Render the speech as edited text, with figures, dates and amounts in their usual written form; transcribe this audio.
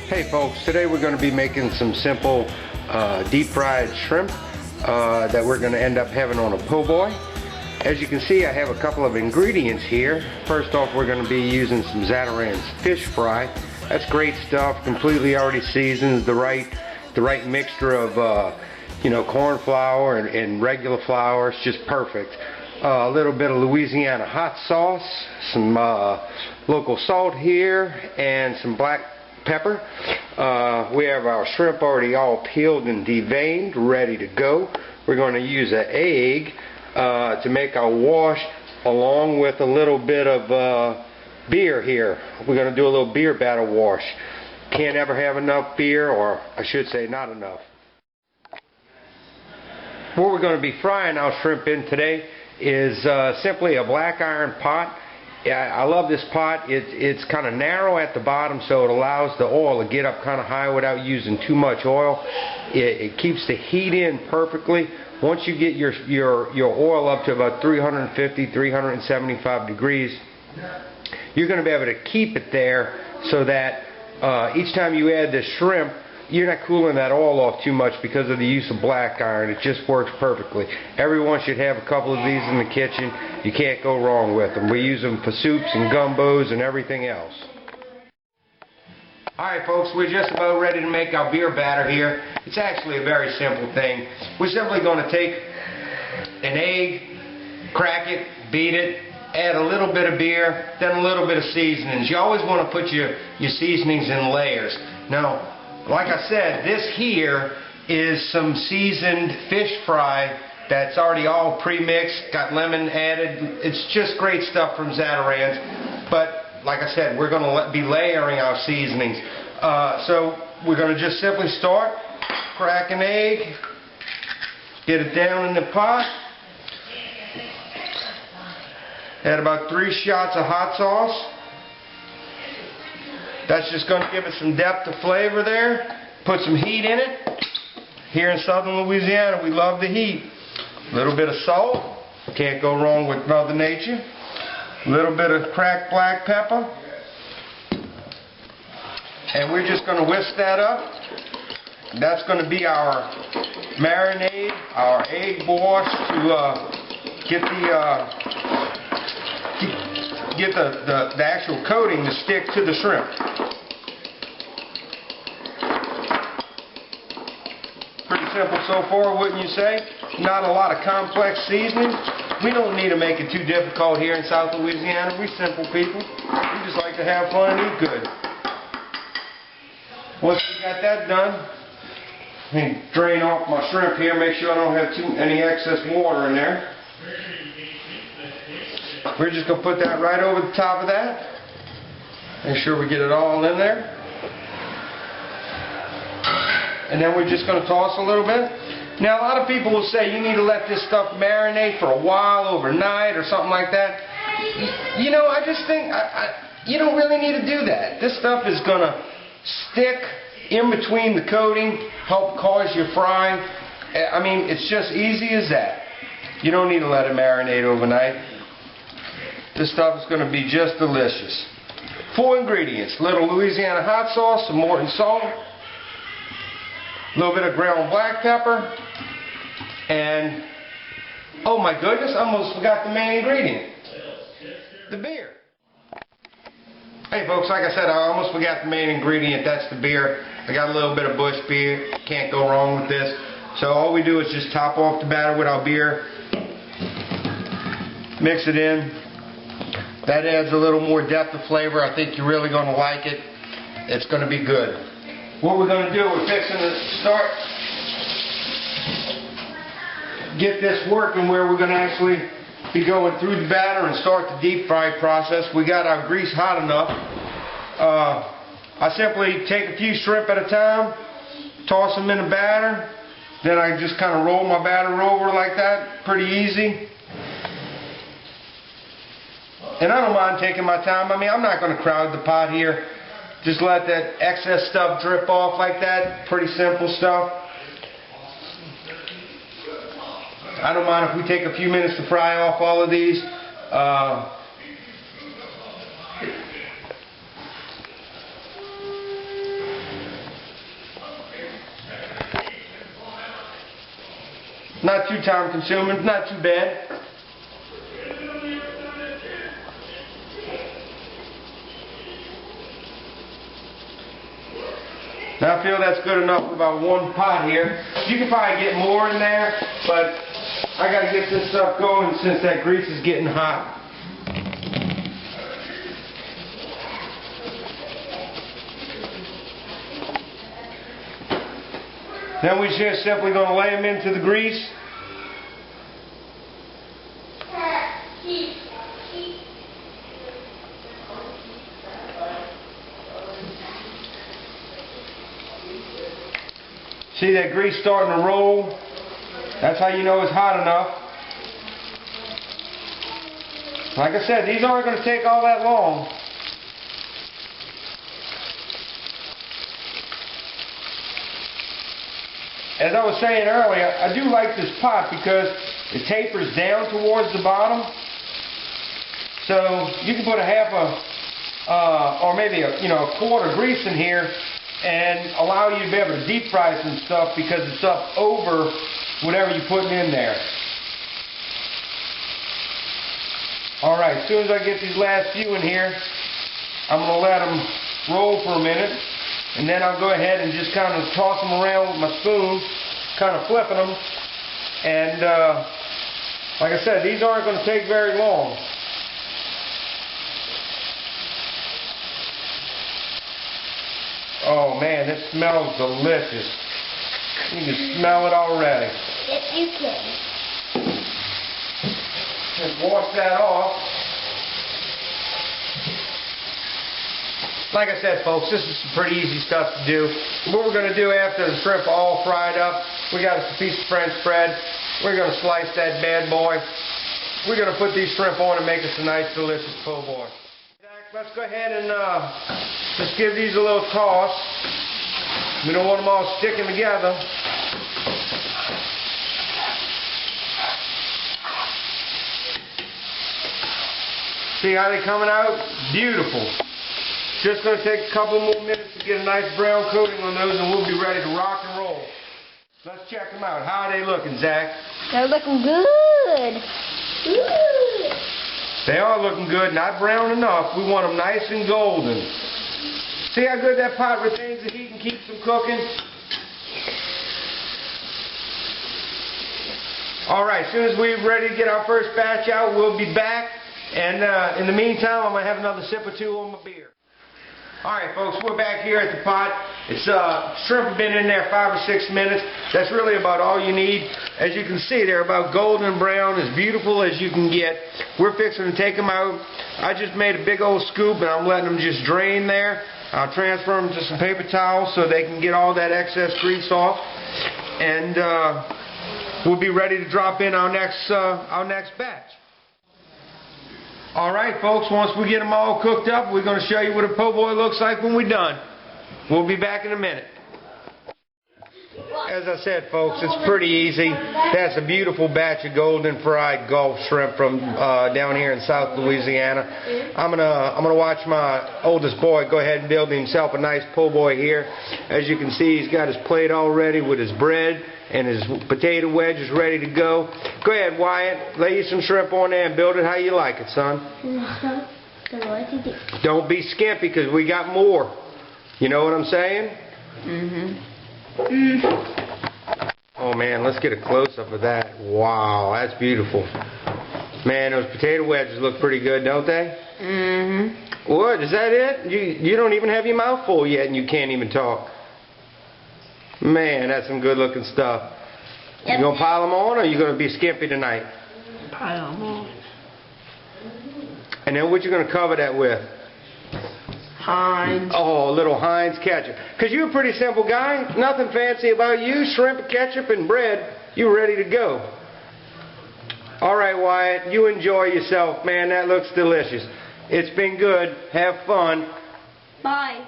Hey folks, today we're going to be making some simple deep fried shrimp that we're going to end up having on a PoBoy. As you can see, I have a couple of ingredients here. First off, we're going to be using some Zatarain's fish fry. That's great stuff, completely already seasoned, the right mixture of corn flour and regular flour. It's just perfect. A little bit of Louisiana hot sauce, some local salt here, and some black pepper. We have our shrimp already all peeled and deveined, ready to go. We're going to use an egg to make our wash, along with a little bit of beer here. We're going to do a little beer batter wash. Can't ever have enough beer, or I should say not enough. What we're going to be frying our shrimp in today is simply a black iron pot. I love this pot. It's kind of narrow at the bottom, so it allows the oil to get up kind of high without using too much oil. It keeps the heat in perfectly. Once you get your oil up to about 350, 375 degrees, you're going to be able to keep it there so that each time you add the shrimp, you're not cooling that oil off too much because of the use of black iron. It just works perfectly. Everyone should have a couple of these in the kitchen. You can't go wrong with them. We use them for soups and gumbos and everything else. Alright folks, we're just about ready to make our beer batter here. It's actually a very simple thing. We're simply going to take an egg, crack it, beat it, add a little bit of beer, then a little bit of seasonings. You always want to put your seasonings in layers. Now, like I said, this here is some seasoned fish fry that's already all pre-mixed, got lemon added. It's just great stuff from Zatarain's. But like I said, we're going to be layering our seasonings. So we're going to just simply start, crack an egg, get it down in the pot, add about 3 shots of hot sauce. That's just going to give it some depth of flavor there. Put some heat in it. Here in southern Louisiana, we love the heat. A little bit of salt. Can't go wrong with Mother Nature. A little bit of cracked black pepper. And we're just going to whisk that up. That's going to be our marinade, our egg wash to get the actual coating to stick to the shrimp. Pretty simple so far, wouldn't you say? Not a lot of complex seasoning. We don't need to make it too difficult here in South Louisiana. We simple people. We just like to have fun and eat good. Once we got that done, let me drain off my shrimp here, make sure I don't have any excess water in there. We're just going to put that right over the top of that. Make sure we get it all in there. And then we're just going to toss a little bit. Now a lot of people will say you need to let this stuff marinate for a while, overnight or something like that. You know, I just think you don't really need to do that. This stuff is going to stick in between the coating, help cause your fry. I mean, it's just easy as that. You don't need to let it marinate overnight. This stuff is going to be just delicious. 4 ingredients: a little Louisiana hot sauce, some Morton salt, a little bit of ground black pepper, and oh my goodness, I almost forgot the main ingredient, the beer. Hey folks, like I said, I almost forgot the main ingredient. That's the beer. I got a little bit of Bush beer. Can't go wrong with this. So all we do is just top off the batter with our beer, mix it in. That adds a little more depth of flavor. I think you're really going to like it. It's going to be good. What we're going to do, we're fixing to start, get this working where we're going to actually be going through the batter and start the deep fry process. We got our grease hot enough. I simply take a few shrimp at a time, toss them in the batter, then I just kind of roll my batter over like that, pretty easy. And I don't mind taking my time. I mean, I'm not going to crowd the pot here. Just let that excess stuff drip off like that. Pretty simple stuff. I don't mind if we take a few minutes to fry off all of these. Not too time consuming, not too bad. Now I feel that's good enough for about one pot here. You can probably get more in there, but I gotta get this stuff going since that grease is getting hot. Then we're just simply going to lay them into the grease. See that grease starting to roll? That's how you know it's hot enough. Like I said, these aren't going to take all that long. As I was saying earlier, I do like this pot because it tapers down towards the bottom. So you can put a half or maybe a quarter grease in here and allow you to be able to deep fry some stuff because it's up over whatever you're putting in there. Alright, as soon as I get these last few in here, I'm going to let them roll for a minute. And then I'll go ahead and just kind of toss them around with my spoon, kind of flipping them. And like I said, these aren't going to take very long. Oh man, this smells delicious. You can smell it already. Yes, you can. Just wash that off. Like I said, folks, this is some pretty easy stuff to do. What we're going to do after the shrimp are all fried up, we got a piece of French bread. We're going to slice that bad boy. We're going to put these shrimp on and make us a nice, delicious po' boy. Let's go ahead and just give these a little toss. We don't want them all sticking together. See how they're coming out? Beautiful. Just going to take a couple more minutes to get a nice brown coating on those and we'll be ready to rock and roll. Let's check them out. How are they looking, Zach? They're looking good. Ooh. They are looking good, not brown enough. We want them nice and golden. See how good that pot retains the heat and keeps them cooking? Alright, as soon as we're ready to get our first batch out, we'll be back. And in the meantime, I'm going to have another sip or two on my beer. Alright folks, we're back here at the pot. It's shrimp have been in there 5 or 6 minutes. That's really about all you need. As you can see, they're about golden brown, as beautiful as you can get. We're fixing to take them out. I just made a big old scoop and I'm letting them just drain there. I'll transfer them to some paper towels so they can get all that excess grease off. And we'll be ready to drop in our next batch. Alright folks, once we get them all cooked up, we're going to show you what a po' boy looks like when we're done. We'll be back in a minute. As I said folks, it's pretty easy. That's a beautiful batch of golden fried Gulf shrimp from down here in South Louisiana. I'm gonna watch my oldest boy go ahead and build himself a nice po' boy here. As you can see, he's got his plate all ready with his bread and his potato wedges ready to go. Go ahead, Wyatt. Lay you some shrimp on there and build it how you like it, son. Don't be skimpy because we got more. You know what I'm saying? Oh man, let's get a close-up of that. Wow, that's beautiful. Man, those potato wedges look pretty good, don't they? What? Is that it? You don't even have your mouth full yet and you can't even talk. Man, that's some good looking stuff. Yep. You gonna pile them on or you gonna be skimpy tonight? Pile them on. And then what you gonna cover that with? Heinz. Oh, a little Heinz ketchup. Because you're a pretty simple guy. Nothing fancy about you. Shrimp, ketchup, and bread. You're ready to go. Alright, Wyatt. You enjoy yourself, man. That looks delicious. It's been good. Have fun. Bye.